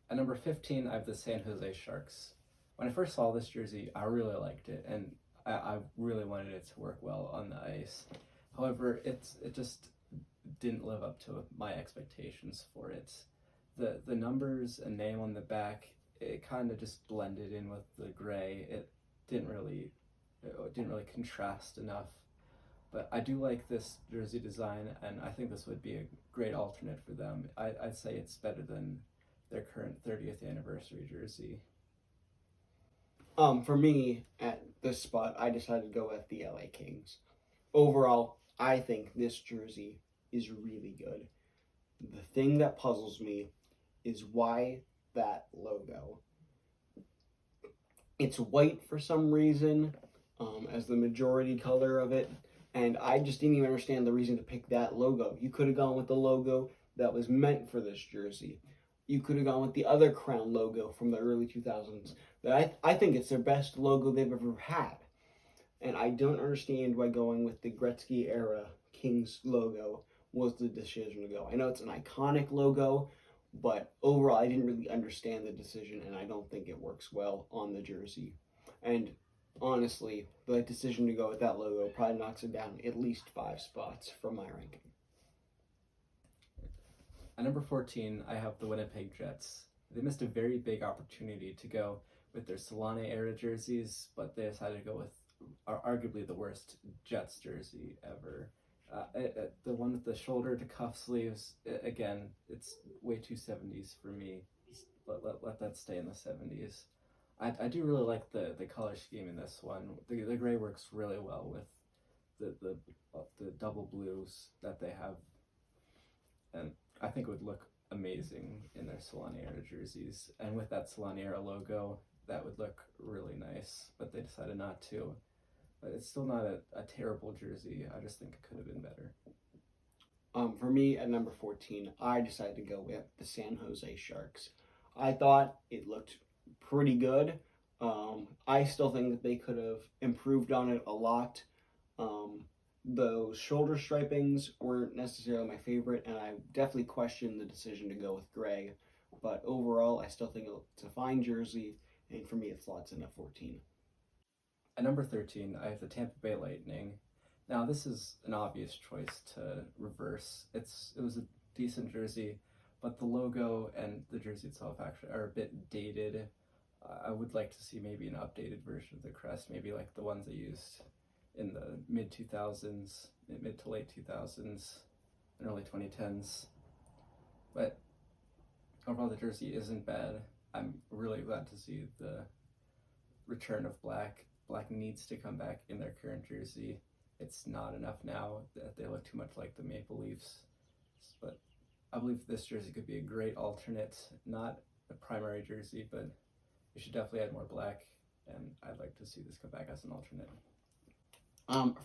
At number 15, I have the San Jose Sharks. When I first saw this jersey, I really liked it, and I really wanted it to work well on the ice. However, it just didn't live up to my expectations for it. The numbers and name on the back, it kind of just blended in with the gray. Didn't really it didn't really contrast enough. But I do like this jersey design, and I think this would be a great alternate for them. I'd say it's better than their current 30th anniversary jersey. For me, at this spot, I decided to go with the LA Kings. Overall, I think this jersey is really good. The thing that puzzles me is why that logo. It's white for some reason, as the majority color of it, and I just didn't even understand the reason to pick that logo. You could have gone with the logo that was meant for this jersey. You could have gone with the other Crown logo from the early 2000s. I think it's their best logo they've ever had. And I don't understand why going with the Gretzky era Kings logo was the decision to go. I know it's an iconic logo, but overall I didn't really understand the decision, and I don't think it works well on the jersey. And honestly, the decision to go with that logo probably knocks it down at least 5 spots from my ranking. At number 14, I have the Winnipeg Jets. They missed a very big opportunity to go with their Solana era jerseys, but they decided to go with arguably the worst Jets jersey ever. The one with the shoulder to cuff sleeves, again, it's way too 70s for me. Let that stay in the 70s. I do really like the color scheme in this one. The gray works really well with the double blues that they have, and I think it would look amazing in their Solana era jerseys. And with that Solana era logo, that would look really nice, but they decided not to. But it's still not a terrible jersey. I just think it could have been better. For me, at number 14, I decided to go with the San Jose Sharks. I thought it looked pretty good. I still think that they could have improved on it a lot. Those shoulder stripings weren't necessarily my favorite, and I definitely questioned the decision to go with gray. But overall, I still think it's a fine jersey, and for me, it slots in at 14. At number 13, I have the Tampa Bay Lightning. Now, this is an obvious choice to reverse. It was a decent jersey, but the logo and the jersey itself actually are a bit dated. I would like to see maybe an updated version of the crest, maybe like the ones they used in the mid 2000s, mid to late 2000s, and early 2010s. But overall, the jersey isn't bad. I'm really glad to see the return of black. Black needs to come back in their current jersey. It's not enough now that they look too much like the Maple Leafs. But I believe this jersey could be a great alternate, not a primary jersey, but you should definitely add more black, and I'd like to see this come back as an alternate.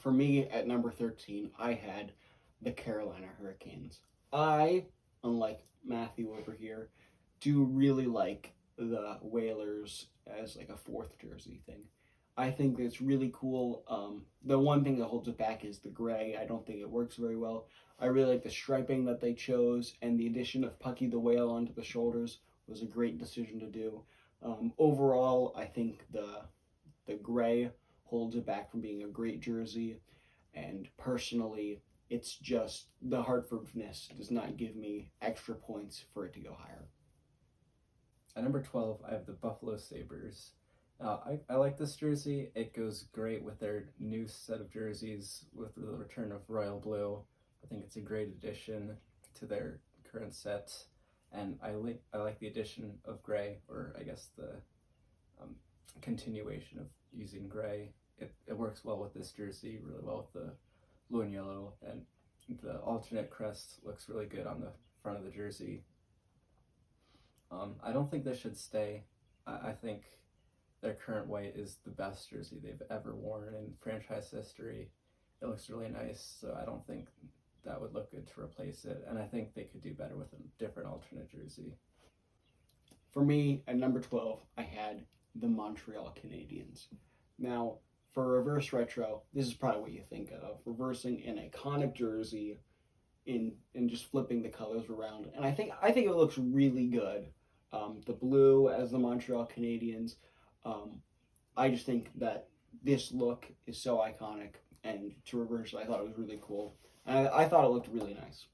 For me, at number 13, I had the Carolina Hurricanes. I, unlike Matthew over here, do really like the Whalers as like a fourth jersey thing. I think it's really cool. The one thing that holds it back is the gray. I don't think it works very well. I really like the striping that they chose, and the addition of Pucky the Whale onto the shoulders was a great decision to do. Overall, I think the gray holds it back from being a great jersey, and personally, it's just the Hartfordness does not give me extra points for it to go higher. At number 12, I have the Buffalo Sabres. I like this jersey. It goes great with their new set of jerseys with the return of Royal Blue. I think it's a great addition to their current set, and I like the addition of gray, or I guess the continuation of using gray. It works well with this jersey, really well with the blue and yellow, and the alternate crest looks really good on the front of the jersey. I don't think this should stay. I think their current white is the best jersey they've ever worn in franchise history. It looks really nice, so I don't think that would look good to replace it, and I think they could do better with a different alternate jersey. For me, at number 12, I had the Montreal Canadiens. Now, for reverse retro, this is probably what you think of. Reversing an iconic jersey in and just flipping the colors around. And I think it looks really good. the blue as the Montreal Canadiens. I just think that this look is so iconic, and to reverse it, I thought it was really cool. And I thought it looked really nice.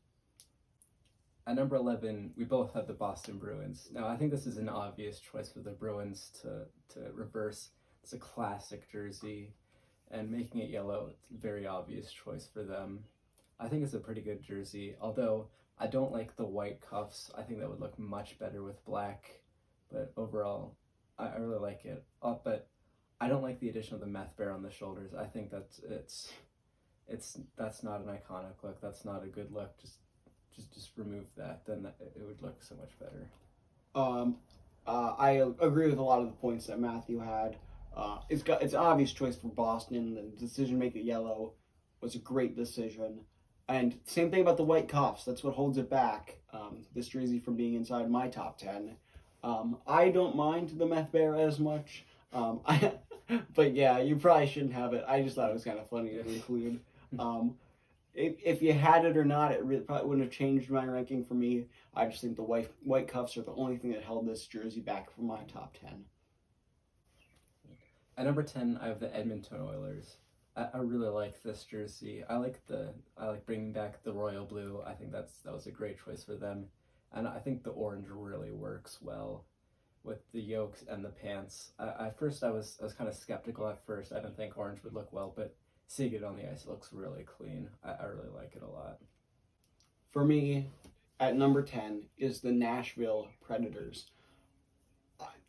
At number 11, we both had the Boston Bruins. Now, I think this is an obvious choice for the Bruins to reverse. It's a classic jersey, and making it yellow, it's a very obvious choice for them. I think it's a pretty good jersey, although I don't like the white cuffs. I think that would look much better with black, but overall, I really like it. But I don't like the addition of the meth bear on the shoulders. I think that's not an iconic look. That's not a good look. Just remove that. Then it would look so much better. I agree with a lot of the points that Matthew had. It's an obvious choice for Boston. The decision to make it yellow was a great decision. And same thing about the white cuffs. That's what holds it back. This jersey from being inside my top 10. I don't mind the meth bear as much. But yeah, you probably shouldn't have it. I just thought it was kind of funny to include. If you had it or not, it really probably wouldn't have changed my ranking for me. I just think the white cuffs are the only thing that held this jersey back from my top 10. At number 10, I have the Edmonton Oilers. I really like this jersey. I like bringing back the royal blue. I think that was a great choice for them, and I think the orange really works well with the yokes and the pants. At first, I was kind of skeptical at first. I didn't think orange would look well, but seeing it on the ice, it looks really clean. I really like it a lot. For me, at number 10 is the Nashville Predators.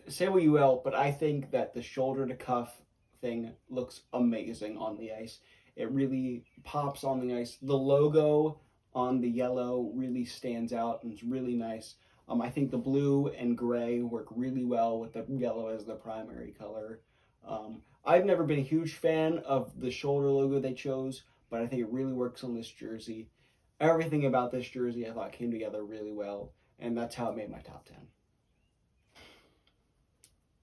Say what you will, but I think that the shoulder to cuff thing looks amazing on the ice. It really pops on the ice. The logo on the yellow really stands out and it's really nice. I think the blue and gray work really well with the yellow as the primary color. I've never been a huge fan of the shoulder logo they chose, but I think it really works on this jersey. Everything about this jersey I thought came together really well, and that's how it made my top 10.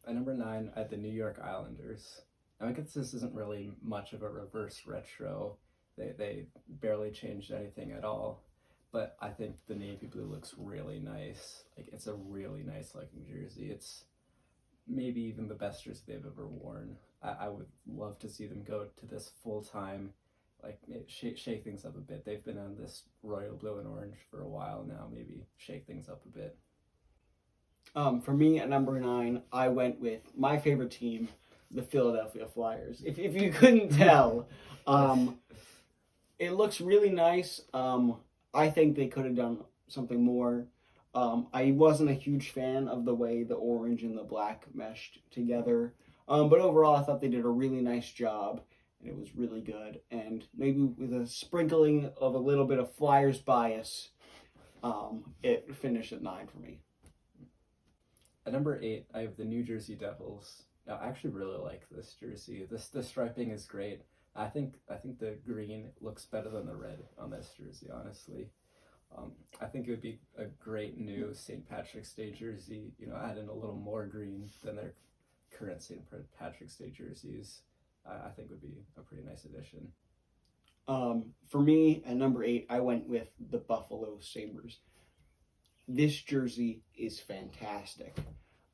At number 9, I had the New York Islanders. Now, I guess this isn't really much of a reverse retro. They barely changed anything at all. But I think the navy blue looks really nice. Like, it's a really nice looking jersey. It's maybe even the best jersey they've ever worn. I would love to see them go to this full time, like shake things up a bit. They've been on this royal blue and orange for a while now. Maybe shake things up a bit. For me, at number 9, I went with my favorite team, the Philadelphia Flyers. If you couldn't tell, it looks really nice. I think they could have done something more. I wasn't a huge fan of the way the orange and the black meshed together. But overall, I thought they did a really nice job, and it was really good. And maybe with a sprinkling of a little bit of Flyers bias, it finished at 9 for me. At number 8, I have the New Jersey Devils. Now, I actually really like this jersey. The striping is great. I think the green looks better than the red on this jersey, honestly. I think it would be a great new St. Patrick's Day jersey, add in a little more green than their current St. Patrick's Day jerseys. I think would be a pretty nice addition. For me, at number 8, I went with the Buffalo Sabres. This jersey is fantastic.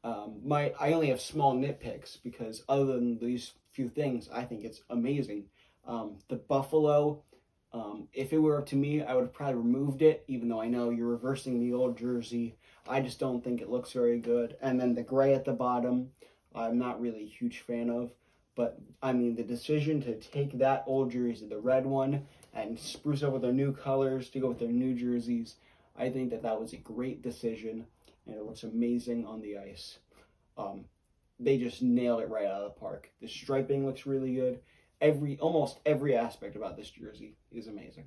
I only have small nitpicks because other than these few things, I think it's amazing. The Buffalo, if it were up to me, I would have probably removed it, even though I know you're reversing the old jersey. I just don't think it looks very good. And then the gray at the bottom, I'm not really a huge fan of. But, I mean, the decision to take that old jersey, the red one, and spruce up with their new colors to go with their new jerseys, I think that was a great decision, and it looks amazing on the ice. They just nailed it right out of the park. The striping looks really good. Almost every aspect about this jersey is amazing.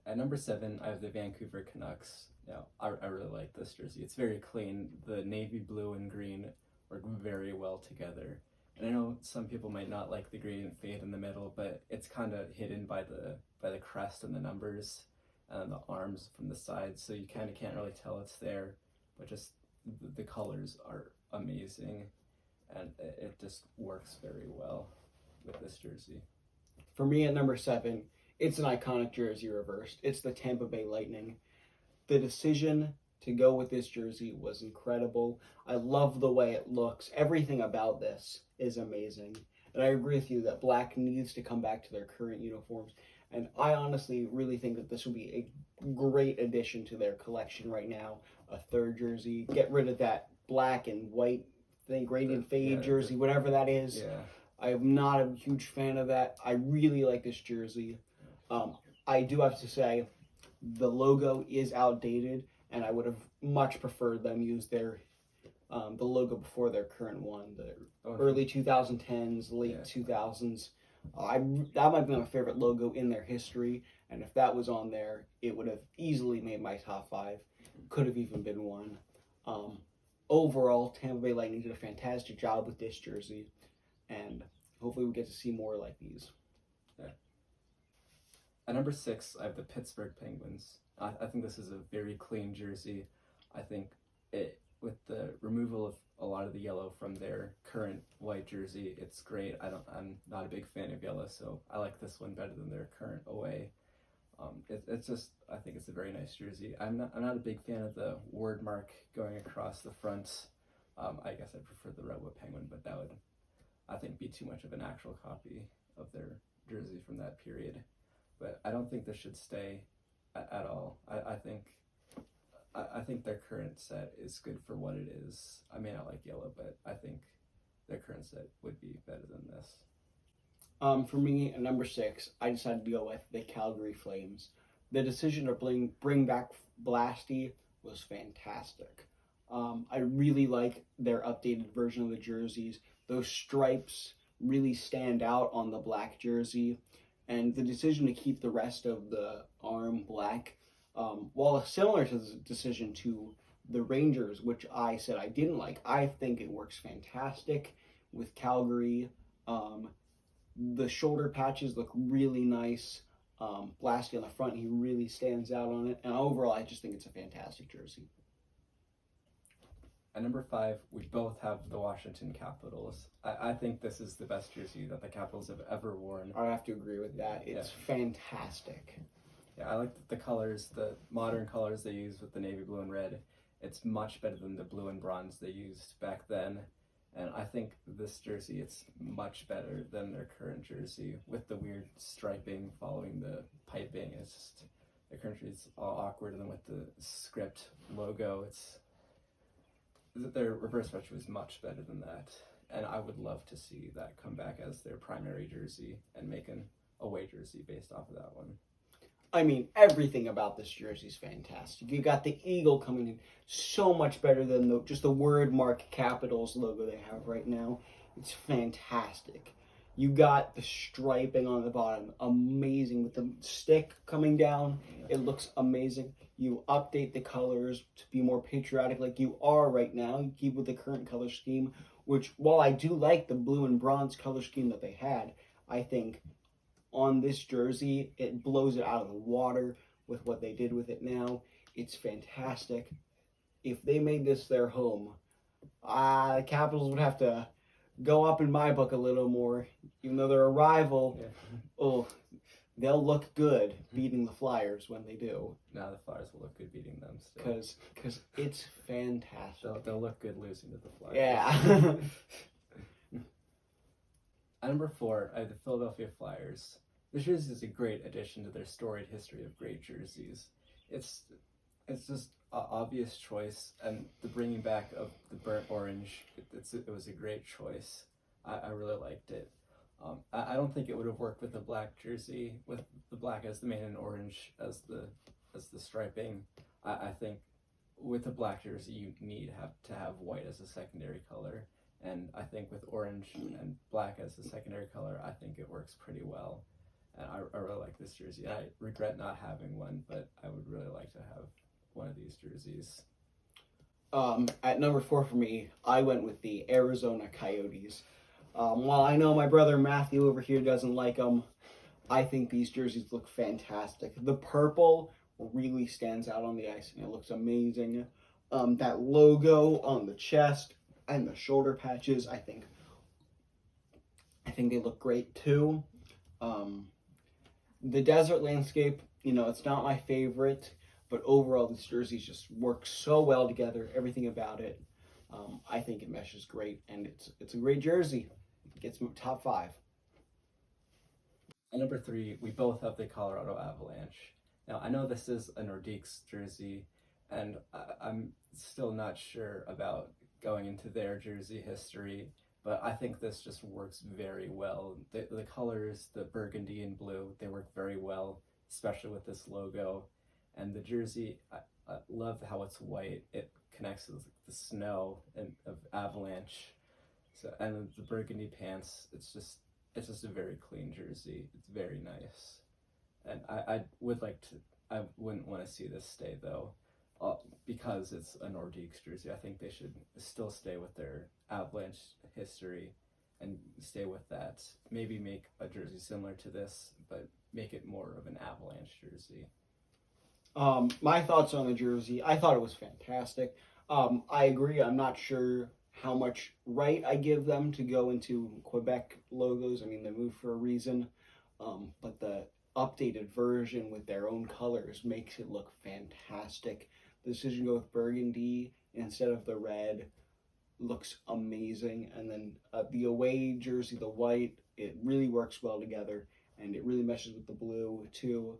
At number 7, I have the Vancouver Canucks. Now, I really like this jersey. It's very clean. The navy blue and green work very well together. And I know some people might not like the green fade in the middle, but it's kind of hidden by the crest and the numbers and the arms from the sides, so you kind of can't really tell it's there. But just the colors are amazing, and it just works very well with this jersey. For me, at number 7, it's an iconic jersey reversed. It's the Tampa Bay Lightning. The decision to go with this jersey was incredible. I love the way it looks. Everything about this is amazing. And I agree with you that black needs to come back to their current uniforms. And I honestly really think that this will be a great addition to their collection right now. A third jersey. Get rid of that black and white thing, gradient fade jersey, whatever that is. Yeah. I'm not a huge fan of that. I really like this jersey. I do have to say, the logo is outdated, and I would have much preferred them use their the logo before their current one, the early 2010s, late 2000s. That might be my favorite logo in their history, and if that was on there, it would have easily made my top 5. Could have even been one. Overall, Tampa Bay Lightning did a fantastic job with this jersey, and hopefully we get to see more like these. Yeah. At number 6, I have the Pittsburgh Penguins. I think this is a very clean jersey. I think it, with the removal of a lot of the yellow from their current white jersey, it's great. I'm not a big fan of yellow, so I like this one better than their current away. It's just, I think it's a very nice jersey. I'm not a big fan of the word mark going across the front. I guess I prefer the Redwood Penguin, but that would, I think, be too much of an actual copy of their jersey from that period. But I don't think this should stay at all. I think their current set is good for what it is. I may not like yellow, but I think their current set would be better than this. For me, at number 6, I decided to go with the Calgary Flames. The decision to bring back Blasty was fantastic. I really like their updated version of the jerseys. Those stripes really stand out on the black jersey, and the decision to keep the rest of the arm black, while similar to the decision to the Rangers, which I said I didn't like, I think it works fantastic with Calgary. The shoulder patches look really nice. Blasty on the front, he really stands out on it. And overall, I just think it's a fantastic jersey. At number 5, we both have the Washington Capitals. I think this is the best jersey that the Capitals have ever worn. I have to agree with that. It's fantastic. Yeah, I like the colors, the modern colors they use with the navy blue and red. It's much better than the blue and bronze they used back then. And I think this jersey, it's much better than their current jersey with the weird striping following the piping. It's just, the current jersey is all awkward, and then with the script logo, their reverse retro is much better than that. And I would love to see that come back as their primary jersey and make an away jersey based off of that one. I mean, everything about this jersey is fantastic. You got the eagle coming in so much better than just the word mark Capitals logo they have right now. It's fantastic. You got the striping on the bottom, amazing, with the stick coming down. It looks amazing. You update the colors to be more patriotic like you are right now. You keep with the current color scheme, which, while I do like the blue and bronze color scheme that they had, I think on this jersey, it blows it out of the water with what they did with it now. It's fantastic. If they made this their home, the Capitals would have to go up in my book a little more. Even though they're a rival, they'll look good beating the Flyers when they do. Now the Flyers will look good beating them still. Because it's fantastic. They'll look good losing to the Flyers. Yeah. At number 4, I have the Philadelphia Flyers. This jersey is a great addition to their storied history of great jerseys. It's just an obvious choice, and the bringing back of the burnt orange, it was a great choice. I really liked it. I don't think it would have worked with a black jersey, with the black as the main and orange as the striping. I think with a black jersey you need to have white as a secondary color. And I think with orange and black as the secondary color, I think it works pretty well. And I really like this jersey. I regret not having one, but I would really like to have one of these jerseys. At number 4 for me, I went with the Arizona Coyotes. While I know my brother Matthew over here doesn't like them, I think these jerseys look fantastic. The purple really stands out on the ice, and it looks amazing. That logo on the chest and the shoulder patches, I think they look great too. The desert landscape, it's not my favorite, but overall this jersey just works so well together. Everything about it, I think it meshes great, and it's a great jersey. It gets me top 5. At number 3, we both have the Colorado Avalanche. Now, I know this is a Nordiques jersey, and I'm still not sure about going into their jersey history, but I think this just works very well. The colors, the burgundy and blue, they work very well, especially with this logo. And the jersey, I love how it's white. It connects with the snow and of Avalanche. So, and the burgundy pants, it's just a very clean jersey. It's very nice. And I would like to, I wouldn't want to see this stay though, because it's a Nordiques jersey. I think they should still stay with their Avalanche history and stay with that. Maybe make a jersey similar to this, but make it more of an Avalanche jersey. My thoughts on the jersey, I thought it was fantastic. I agree. I'm not sure how much right I give them to go into Quebec logos. I mean, they moved for a reason, but the updated version with their own colors makes it look fantastic. The decision to go with burgundy instead of the red looks amazing. And then the away jersey, the white, it really works well together, and it really meshes with the blue too.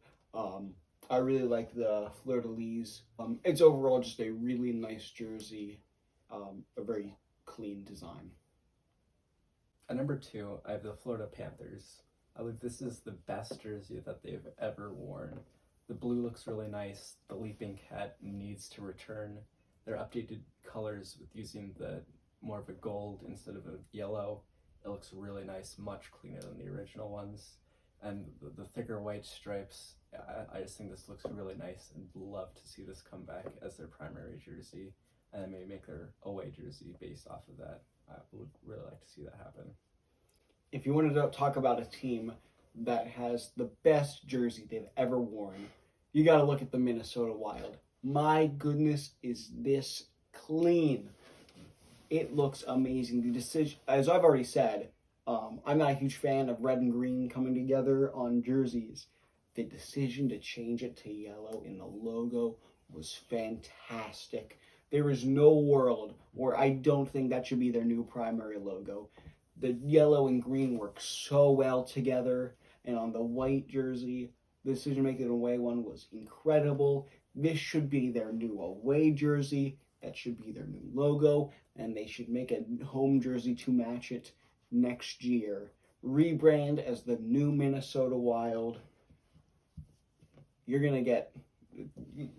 I really like the fleur-de-lis. It's overall just a really nice jersey, a very clean design. At number 2, I have the Florida Panthers. I believe this is the best jersey that they've ever worn. The blue looks really nice. The Leaping Cat needs to return. Their updated colors with using the more of a gold instead of a yellow, it looks really nice, much cleaner than the original ones. And the thicker white stripes, I just think this looks really nice and love to see this come back as their primary jersey, and then maybe make their away jersey based off of that. I would really like to see that happen. If you wanted to talk about a team that has the best jersey they've ever worn, you got to look at the Minnesota Wild. My goodness, is this clean. It looks amazing. The decision, as I've already said, I'm not a huge fan of red and green coming together on jerseys. The decision to change it to yellow in the logo was fantastic. There is no world where I don't think that should be their new primary logo. The yellow and green work so well together, and on the white jersey, the decision to make it an away one was incredible. This should be their new away jersey. That should be their new logo, and they should make a home jersey to match it next year. Rebrand as the new Minnesota Wild. You're going to get,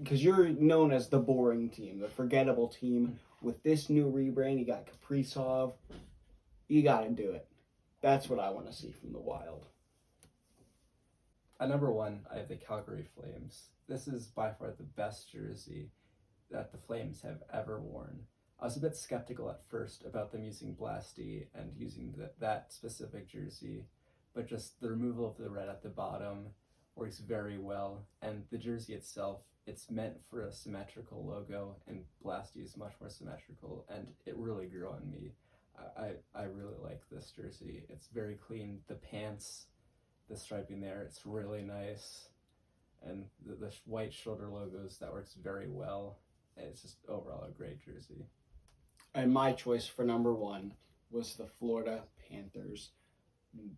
because you're known as the boring team, the forgettable team. With this new rebrand, you got Kaprizov. You got to do it. That's what I want to see from the Wild. At number 1, I have the Calgary Flames. This is by far the best jersey that the Flames have ever worn. I was a bit skeptical at first about them using Blasty and using that specific jersey, but just the removal of the red at the bottom works very well, and the jersey itself, it's meant for a symmetrical logo, and Blasty is much more symmetrical, and it really grew on me. I really like this jersey. It's very clean. The pants, the striping there, it's really nice, and the white shoulder logos, that works very well. It's just overall a great jersey. And my choice for number 1 was the Florida Panthers.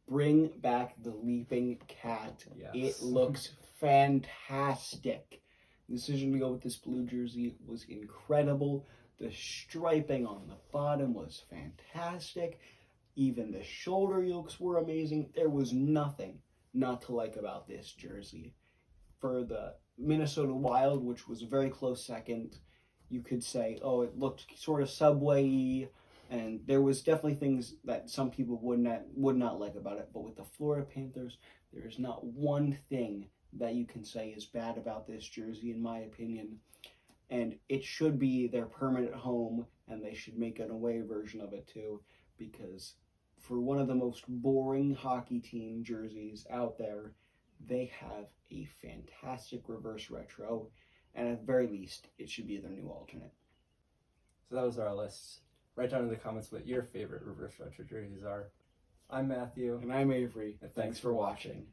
Bring back the Leaping Cat. Yes. It looks fantastic. The decision to go with this blue jersey was incredible. The striping on the bottom was fantastic. Even the shoulder yokes were amazing. There was nothing not to like about this jersey. For the Minnesota Wild, which was a very close second, you could say, oh, it looked sort of Subway-y, and there was definitely things that some people would not like about it. But with the Florida Panthers, there is not one thing that you can say is bad about this jersey, in my opinion. And it should be their permanent home, and they should make an away version of it too, because for one of the most boring hockey team jerseys out there, they have a fantastic reverse retro, and at the very least, it should be their new alternate. So that was our list. Write down in the comments what your favorite reverse retro jerseys are. I'm Matthew. And I'm Avery. And thanks for watching.